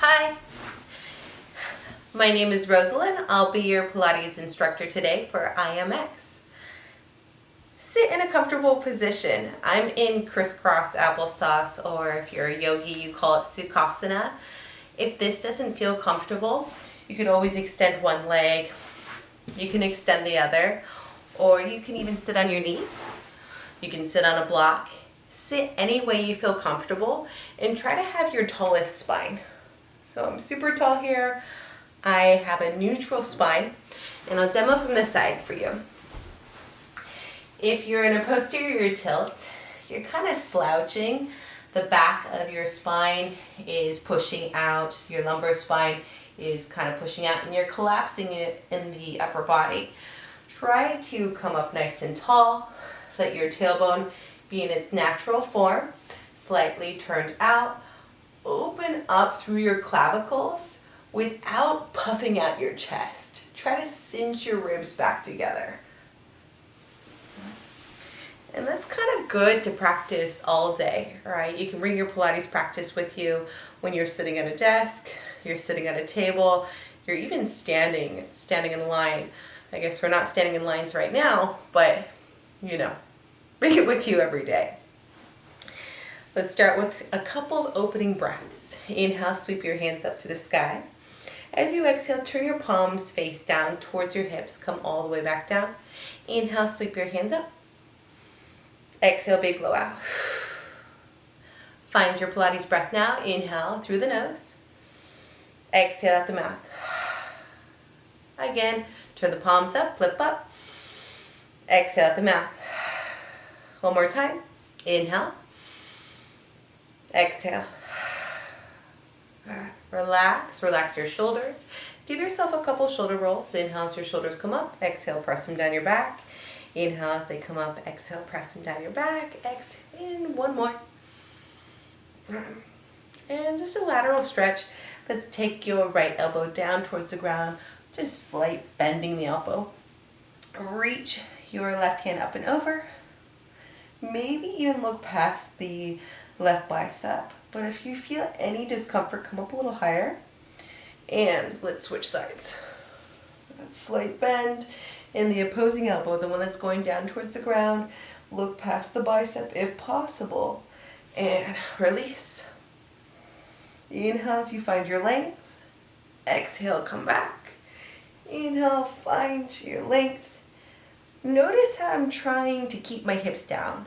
Hi, my name is Rosalyn. I'll be your Pilates instructor today for IMX. Sit in a comfortable position. I'm in crisscross applesauce, or if you're a yogi, you call it Sukhasana. If this doesn't feel comfortable, you could always extend one leg. You can extend the other, or you can even sit on your knees. You can sit on a block. Sit any way you feel comfortable and try to have your tallest spine. So I'm super tall here. I have a neutral spine, and I'll demo from the side for you. If you're in a posterior tilt, you're kind of slouching. The back of your spine is pushing out. Your lumbar spine is kind of pushing out, and you're collapsing it in the upper body. Try to come up nice and tall. Let your tailbone be in its natural form, slightly turned out. Open up through your clavicles without puffing out your chest. Try to cinch your ribs back together. And that's kind of good to practice all day, right? You can bring your Pilates practice with you when you're sitting at a desk, you're sitting at a table, you're even standing in line. I guess we're not standing in lines right now, but you know, bring it with you every day. Let's start with a couple of opening breaths. Inhale, sweep your hands up to the sky. As you exhale, turn your palms face down towards your hips. Come all the way back down. Inhale, sweep your hands up. Exhale, big blow out. Find your Pilates breath now. Inhale through the nose. Exhale out the mouth. Again, turn the palms up, flip up. Exhale out the mouth. One more time. Inhale. Exhale. Relax your shoulders. Give yourself a couple shoulder rolls. Inhale as your shoulders come up. Exhale, press them down your back. Inhale as they come up. Exhale, press them down your back. Exhale, and one more. And just a lateral stretch. Let's take your right elbow down towards the ground. Just slight bending the elbow. Reach your left hand up and over. Maybe even look past the left bicep. But if you feel any discomfort, come up a little higher. And let's switch sides. That slight bend in the opposing elbow, the one that's going down towards the ground. Look past the bicep if possible. And release. Inhale as you find your length. Exhale, come back. Inhale, find your length. Notice how I'm trying to keep my hips down.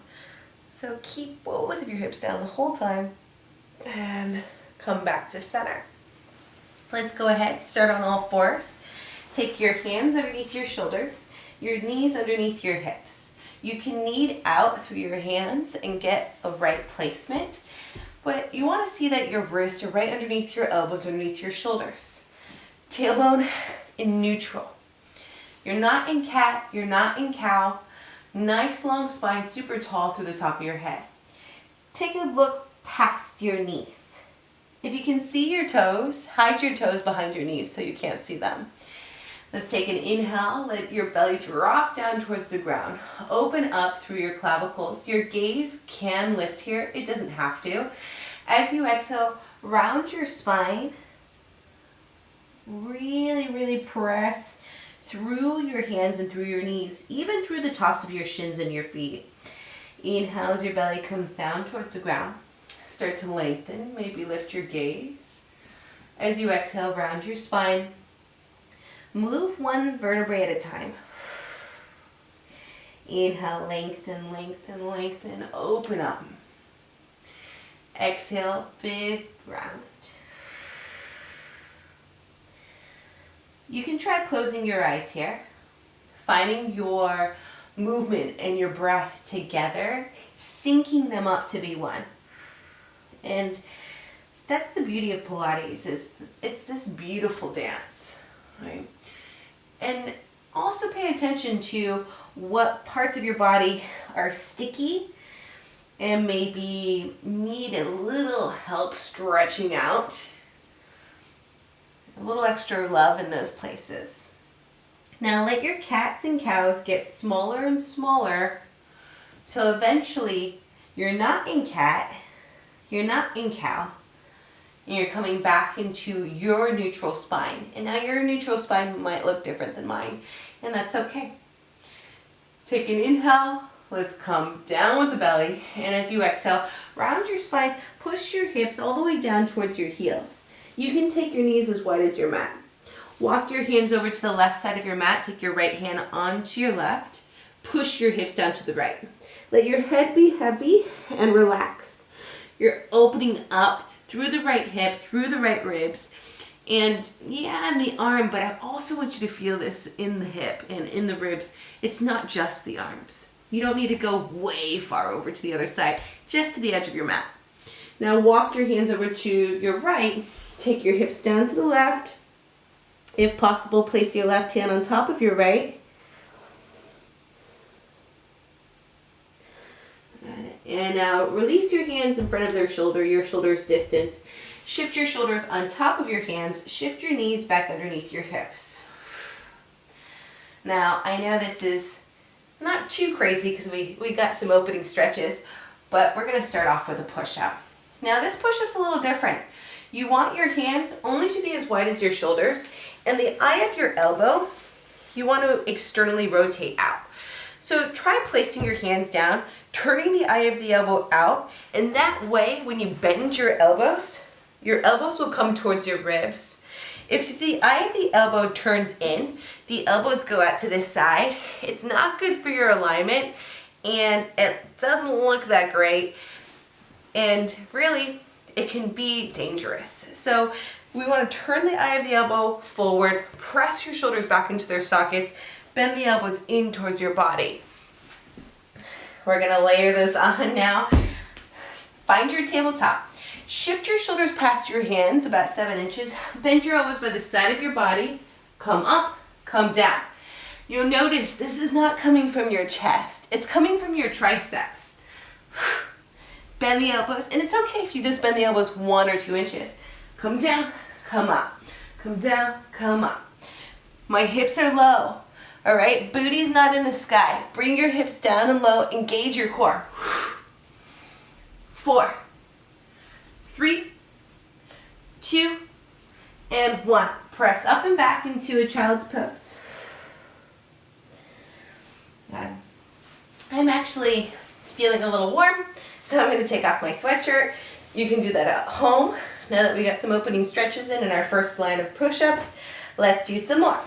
So keep both of your hips down the whole time and come back to center. Let's go ahead, start on all fours. Take your hands underneath your shoulders, your knees underneath your hips. You can knead out through your hands and get a right placement, but you want to see that your wrists are right underneath your elbows, underneath your shoulders. Tailbone in neutral. You're not in cat, you're not in cow. Nice long spine, super tall through the top of your head. Take a look past your knees. If you can see your toes, hide your toes behind your knees so you can't see them. Let's take an inhale, let your belly drop down towards the ground. Open up through your clavicles. Your gaze can lift here, it doesn't have to. As you exhale, round your spine. Really press through your hands and through your knees, even through the tops of your shins and your feet. Inhale as your belly comes down towards the ground. Start to lengthen, maybe lift your gaze. As you exhale, round your spine. Move one vertebrae at a time. Inhale, lengthen, lengthen, lengthen, open up. Exhale, big round. You can try closing your eyes here, finding your movement and your breath together, syncing them up to be one. And that's the beauty of Pilates, is it's this beautiful dance, right? And also pay attention to what parts of your body are sticky and maybe need a little help stretching out. A little extra love in those places. Now let your cats and cows get smaller and smaller till eventually you're not in cat, you're not in cow, and you're coming back into your neutral spine. And now your neutral spine might look different than mine, and that's okay. Take an inhale, let's come down with the belly, and as you exhale, round your spine, push your hips all the way down towards your heels. You can take your knees as wide as your mat. Walk your hands over to the left side of your mat, take your right hand onto your left, push your hips down to the right. Let your head be heavy and relaxed. You're opening up through the right hip, through the right ribs, and yeah, in the arm, but I also want you to feel this in the hip and in the ribs. It's not just the arms. You don't need to go way far over to the other side, just to the edge of your mat. Now walk your hands over to your right, take your hips down to the left. If possible, place your left hand on top of your right. And now release your hands in front of your shoulder's distance. Shift your shoulders on top of your hands. Shift your knees back underneath your hips. Now, I know this is not too crazy because we got some opening stretches, but we're going to start off with a push-up. Now, this push-up's a little different. You want your hands only to be as wide as your shoulders, and the eye of your elbow, you want to externally rotate out. So try placing your hands down, turning the eye of the elbow out, and that way, when you bend your elbows will come towards your ribs. If the eye of the elbow turns in, the elbows go out to this side. It's not good for your alignment, and it doesn't look that great, and really, it can be dangerous. So we want to turn the eye of the elbow forward, press your shoulders back into their sockets, bend the elbows in towards your body. We're going to layer this on now. Find your tabletop. Shift your shoulders past your hands about 7 inches. Bend your elbows by the side of your body. Come up, come down. You'll notice this is not coming from your chest. It's coming from your triceps. Bend the elbows, and it's okay if you just bend the elbows 1 or 2 inches. Come down, come up. Come down, come up. My hips are low. All right, booty's not in the sky. Bring your hips down and low. Engage your core. 4, 3, 2, and 1. Press up and back into a child's pose. I'm actually feeling a little warm, so I'm going to take off my sweatshirt. You can do that at home. Now that we got some opening stretches in our first line of push-ups, let's do some more.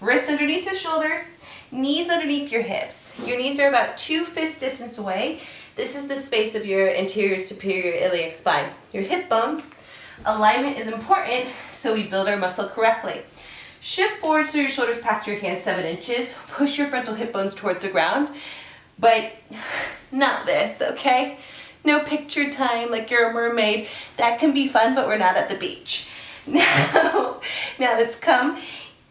Wrists underneath the shoulders, knees underneath your hips. Your knees are about 2 fist distance away. This is the space of your anterior superior iliac spine. Your hip bones, alignment is important, so we build our muscle correctly. Shift forward so your shoulders pass your hands 7 inches. Push your frontal hip bones towards the ground, but not this, okay? No picture time like you're a mermaid. That can be fun, but we're not at the beach. Now let's come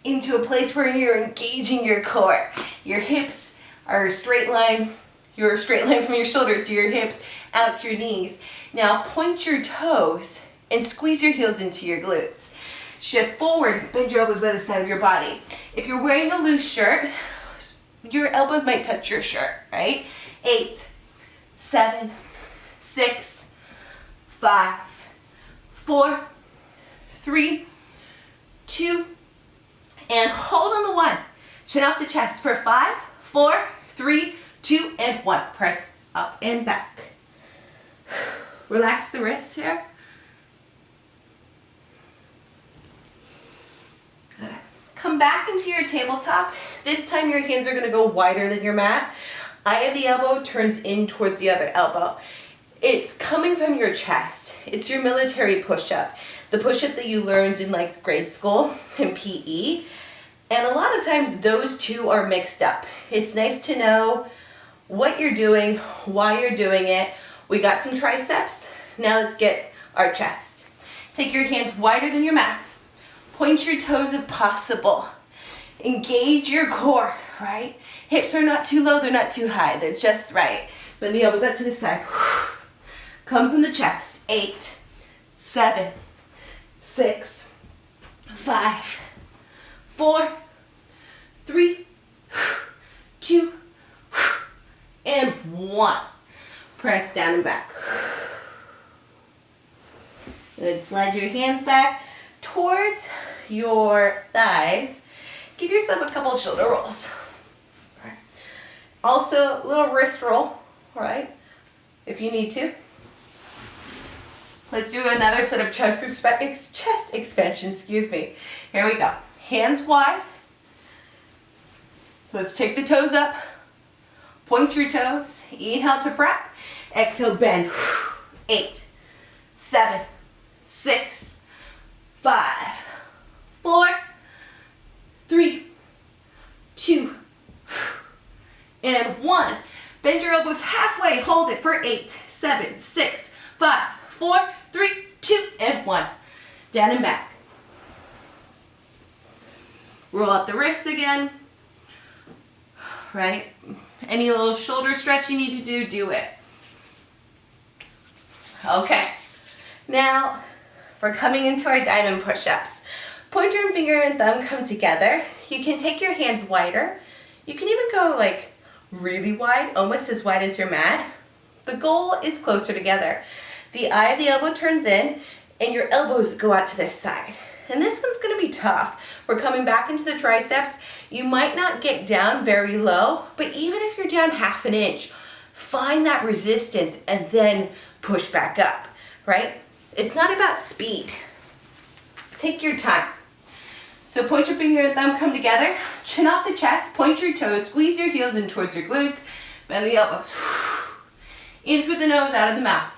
into a place where you're engaging your core. Your hips are a straight line. You're a straight line from your shoulders to your hips, out your knees. Now point your toes and squeeze your heels into your glutes. Shift forward, bend your elbows by the side of your body. If you're wearing a loose shirt, your elbows might touch your shirt, right? 8, 7, 6, 5, 4, 3, 2, and hold on the 1. Chin up the chest for 5, 4, 3, 2, and 1. Press up and back. Relax the wrists here. Good. Come back into your tabletop. This time your hands are going to go wider than your mat. Eye of the elbow turns in towards the other elbow. It's coming from your chest. It's your military push-up. The push-up that you learned in like grade school in PE. And a lot of times those two are mixed up. It's nice to know what you're doing, why you're doing it. We got some triceps. Now let's get our chest. Take your hands wider than your mat. Point your toes if possible. Engage your core, right? Hips are not too low, they're not too high. They're just right. Bend the elbows up to the side. Come from the chest. 8, 7, 6, 5, 4, 3, 2, and 1. Press down and back. Good. Slide your hands back towards your thighs. Give yourself a couple of shoulder rolls. Right. Also, a little wrist roll, all right, if you need to. Let's do another set of chest expansion, excuse me. Here we go. Hands wide. Let's take the toes up. Point your toes. Inhale to prep. Exhale, bend. 8, 7, 6, 5, 4, 3, 2, and 1. Bend your elbows halfway. Hold it for 8, 7, 6, 5, 4, 3, 2, and 1. Down and back. Roll out the wrists again. Right? Any little shoulder stretch you need to do, do it. Okay. Now, we're coming into our diamond push-ups. Pointer and finger and thumb come together. You can take your hands wider. You can even go like really wide, almost as wide as your mat. The goal is closer together. The eye of the elbow turns in and your elbows go out to this side. And this one's gonna be tough. We're coming back into the triceps. You might not get down very low, but even if you're down half an inch, find that resistance and then push back up, right? It's not about speed. Take your time. So point your finger and thumb come together, chin off the chest, point your toes, squeeze your heels in towards your glutes, bend the elbows. In through the nose, out of the mouth.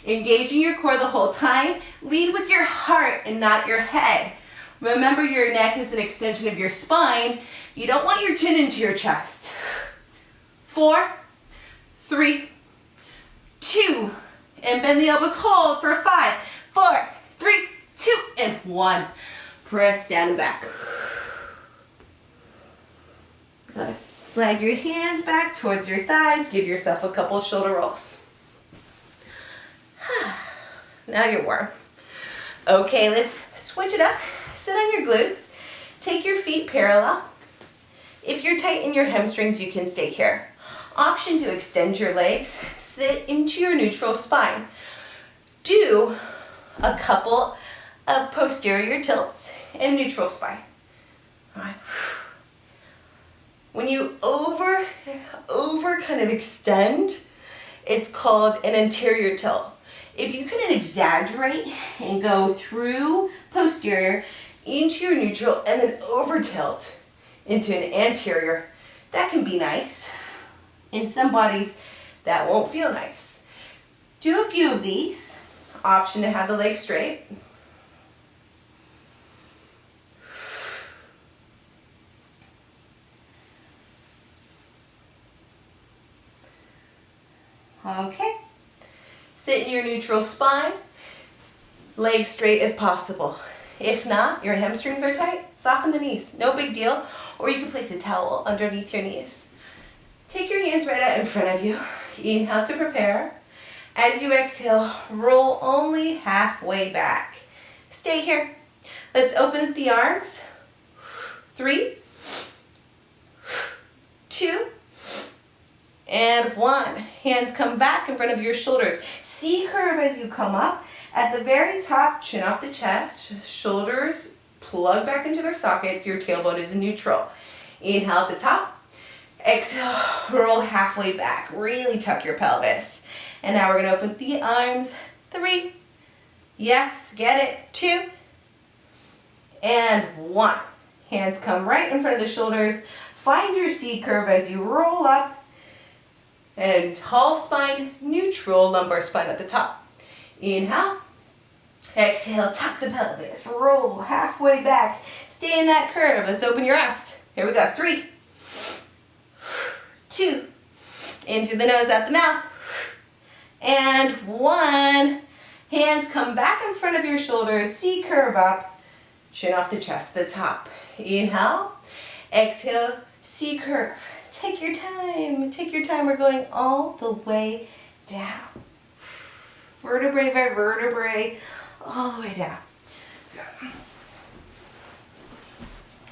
Engaging your core the whole time. Lead with your heart and not your head. Remember, your neck is an extension of your spine. You don't want your chin into your chest. 4, 3, 2, and bend the elbows, hold for 5, 4, 3, 2, and 1. Press down and back. Good. Slide your hands back towards your thighs. Give yourself a couple shoulder rolls. Now you're warm. Okay, let's switch it up. Sit on your glutes. Take your feet parallel. If you're tight in your hamstrings, you can stay here. Option to extend your legs. Sit into your neutral spine. Do a couple of posterior tilts and neutral spine. All right. When you over kind of extend, it's called an anterior tilt. If you can exaggerate and go through posterior into your neutral and then over tilt into an anterior, that can be nice. In some bodies, that won't feel nice. Do a few of these. Option to have the legs straight. Okay. Sit in your neutral spine. Legs straight if possible. If not, your hamstrings are tight, soften the knees. No big deal. Or you can place a towel underneath your knees. Take your hands right out in front of you. Inhale to prepare. As you exhale, roll only halfway back. Stay here. Let's open up the arms. 3, 2, and 1. Hands come back in front of your shoulders. C curve as you come up. At the very top, chin off the chest, shoulders plug back into their sockets. Your tailbone is in neutral. Inhale at the top. Exhale, roll halfway back. Really tuck your pelvis. And now we're going to open the arms. 3. Yes, get it. 2. And 1. Hands come right in front of the shoulders. Find your C curve as you roll up. And tall spine, neutral lumbar spine at the top. Inhale. Exhale, tuck the pelvis. Roll halfway back. Stay in that curve. Let's open your arms. Here we go. 3, 2. In through the nose, out the mouth. And 1. Hands come back in front of your shoulders. C curve up. Chin off the chest, the top. Inhale. Exhale, C curve. Take your time. Take your time. We're going all the way down. Vertebrae by vertebrae, all the way down.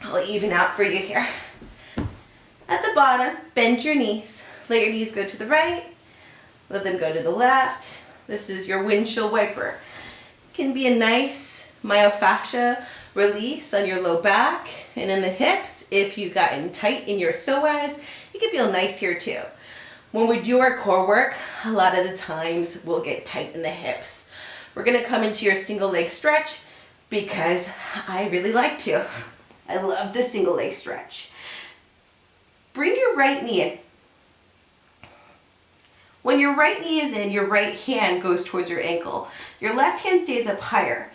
I'll even out for you here. At the bottom, bend your knees. Let your knees go to the right. Let them go to the left. This is your windshield wiper. can be a nice myofascia release on your low back and in the hips. If you've gotten tight in your psoas, it can feel nice here too. When we do our core work, a lot of the times we'll get tight in the hips. We're gonna come into your single leg stretch because I really like to. I love the single leg stretch. Bring your right knee in. When your right knee is in, your right hand goes towards your ankle. Your left hand stays up higher.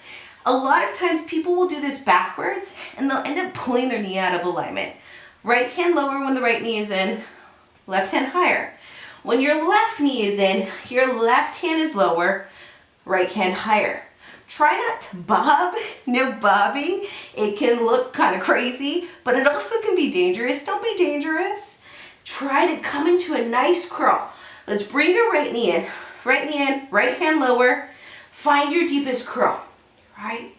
A lot of times people will do this backwards and they'll end up pulling their knee out of alignment. Right hand lower when the right knee is in, left hand higher. When your left knee is in, your left hand is lower, right hand higher. Try not to bob, no bobbing. It can look kind of crazy, but it also can be dangerous. Don't be dangerous. Try to come into a nice curl. Let's bring your right knee in, right hand lower. Find your deepest curl, right?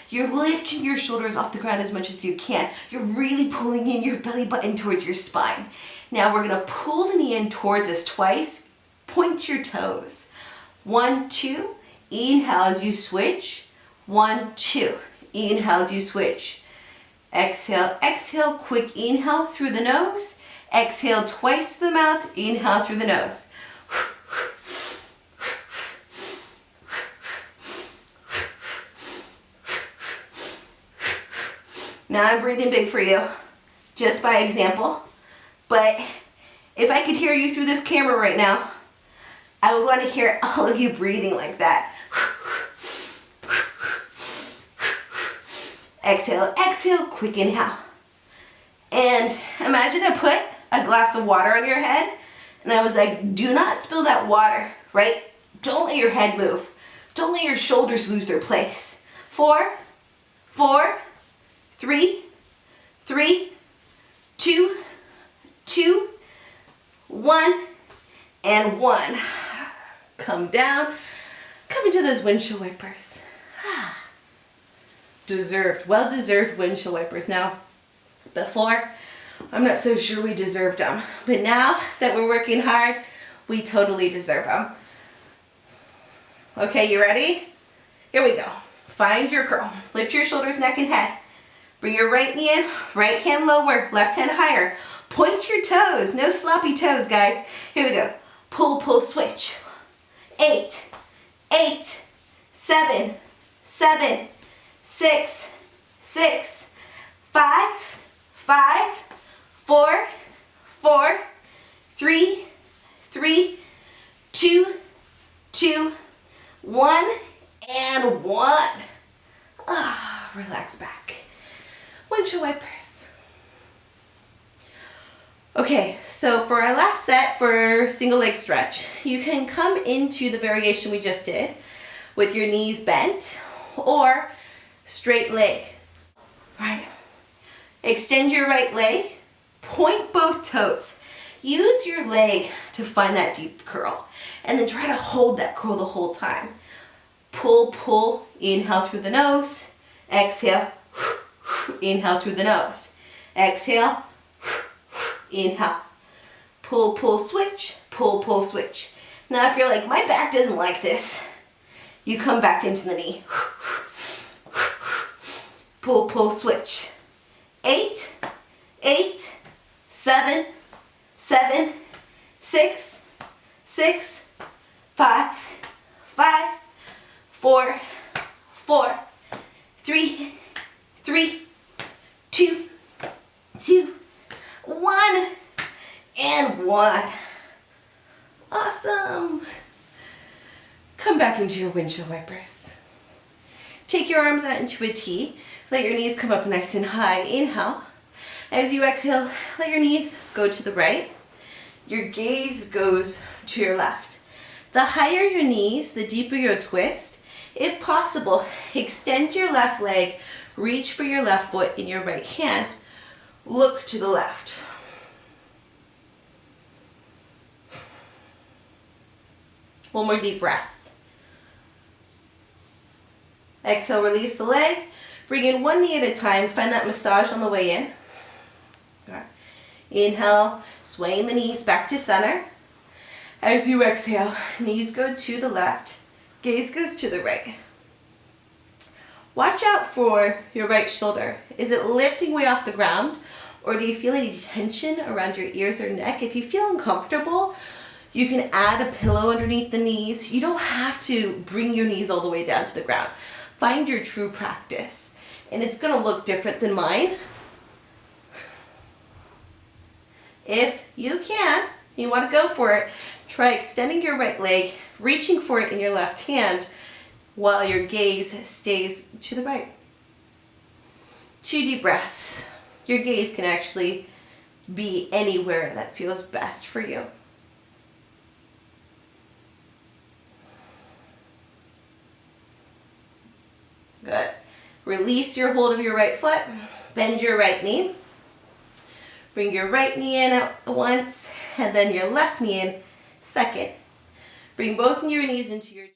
You're lifting your shoulders off the ground as much as you can. You're really pulling in your belly button towards your spine. Now we're gonna pull the knee in towards us twice. Point your toes. 1, 2, inhale as you switch. 1, 2, inhale as you switch. Exhale, exhale, quick inhale through the nose. Exhale twice through the mouth, inhale through the nose. Now I'm breathing big for you, just by example. But if I could hear you through this camera right now, I would want to hear all of you breathing like that. Exhale, exhale, quick inhale. And imagine I put a glass of water on your head and I was like, do not spill that water, right? Don't let your head move. Don't let your shoulders lose their place. 4, 4, 3, 3, 2, 2, 1, and 1. Come down. Come into those windshield wipers. Deserved, well-deserved windshield wipers. Now, before, I'm not so sure we deserved them. But now that we're working hard, we totally deserve them. Okay, you ready? Here we go. Find your curl. Lift your shoulders, neck, and head. Bring your right knee in, right hand lower, left hand higher. Point your toes. No sloppy toes, guys. Here we go. Pull, pull, switch. 8, 8, 7, 7, 6, 6, 5, 5, 4, 4, 3, 3, 2, 2, 1, and 1. Relax back. Windshield wipers. Okay, so for our last set for single leg stretch, you can come into the variation we just did with your knees bent or straight leg, right? Extend your right leg, point both toes. Use your leg to find that deep curl and then try to hold that curl the whole time. Pull, pull, inhale through the nose, exhale, inhale through the nose, exhale, inhale, pull, pull, switch, pull, pull, switch. Now if you're like, my back doesn't like this, you come back into the knee. Pull, pull, switch. 8, 8, 7, 7, 6, 6, 5, 5, 4, 4, 3, 3, 2, 2, 1, and 1. Awesome. Come back into your windshield wipers. Take your arms out into a T. Let your knees come up nice and high. Inhale. As you exhale, let your knees go to the right. Your gaze goes to your left. The higher your knees, the deeper your twist. If possible, extend your left leg, reach for your left foot in your right hand. Look to the left. One more deep breath. Exhale, release the leg. Bring in one knee at a time. Find that massage on the way in. Okay. Inhale, swaying the knees back to center. As you exhale, knees go to the left, gaze goes to the right. Watch out for your right shoulder. Is it lifting way off the ground, or do you feel any tension around your ears or neck? If you feel uncomfortable, you can add a pillow underneath the knees. You don't have to bring your knees all the way down to the ground. Find your true practice. And it's gonna look different than mine. If you can, you wanna go for it, try extending your right leg, reaching for it in your left hand while your gaze stays to the right. 2 deep breaths. Your gaze can actually be anywhere that feels best for you. Good. Release your hold of your right foot. Bend your right knee. Bring your right knee in at once, and then your left knee in second. Bring both your knees into your